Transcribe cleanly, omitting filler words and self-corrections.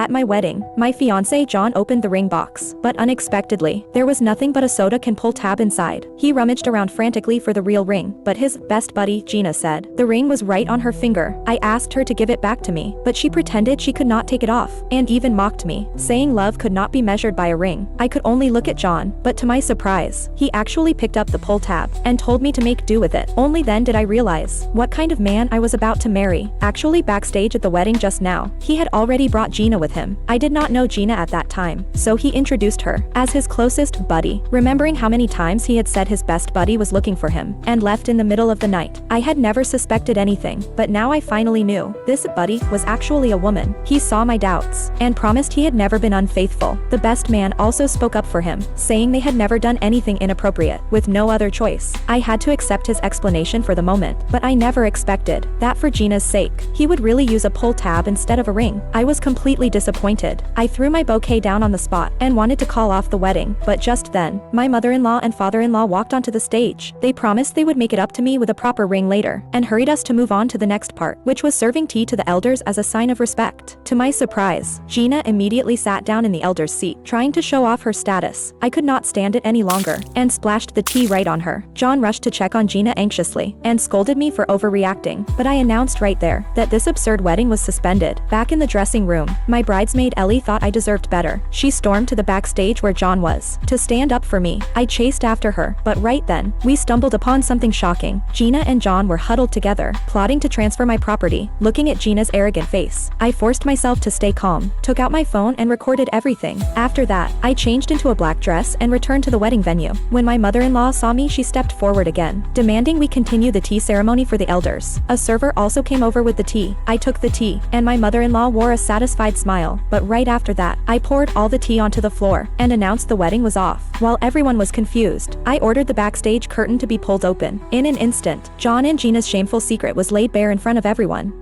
At my wedding, my fiancé John opened the ring box, but unexpectedly, there was nothing but a soda can pull tab inside. He rummaged around frantically for the real ring, but his best buddy, Gina, said the ring was right on her finger. I asked her to give it back to me, but she pretended she could not take it off, and even mocked me, saying love could not be measured by a ring. I could only look at John, but to my surprise, he actually picked up the pull tab and told me to make do with it. Only then did I realize what kind of man I was about to marry. Actually, backstage at the wedding just now, he had already brought Gina with him. I did not know Gina at that time, so he introduced her as his closest buddy. Remembering how many times he had said his best buddy was looking for him and left in the middle of the night, I had never suspected anything, but now I finally knew. This buddy was actually a woman. He saw my doubts and promised he had never been unfaithful. The best man also spoke up for him, saying they had never done anything inappropriate. With no other choice, I had to accept his explanation for the moment, but I never expected that for Gina's sake, he would really use a pull tab instead of a ring. I was completely disappointed. I threw my bouquet down on the spot and wanted to call off the wedding, but just then, my mother-in-law and father-in-law walked onto the stage. They promised they would make it up to me with a proper ring later, and hurried us to move on to the next part, which was serving tea to the elders as a sign of respect. To my surprise, Gina immediately sat down in the elder's seat, trying to show off her status. I could not stand it any longer, and splashed the tea right on her. John rushed to check on Gina anxiously, and scolded me for overreacting, but I announced right there that this absurd wedding was suspended. Back in the dressing room, my bridesmaid Ellie thought I deserved better. She stormed to the backstage where John was to stand up for me. I chased after her, but right then, we stumbled upon something shocking. Gina and John were huddled together, plotting to transfer my property. Looking at Gina's arrogant face, I forced myself to stay calm, took out my phone and recorded everything. After that, I changed into a black dress and returned to the wedding venue. When my mother-in-law saw me, she stepped forward again, demanding we continue the tea ceremony for the elders. A server also came over with the tea. I took the tea, and my mother-in-law wore a satisfied smile, but right after that, I poured all the tea onto the floor and announced the wedding was off. While everyone was confused, I ordered the backstage curtain to be pulled open. In an instant, John and Gina's shameful secret was laid bare in front of everyone.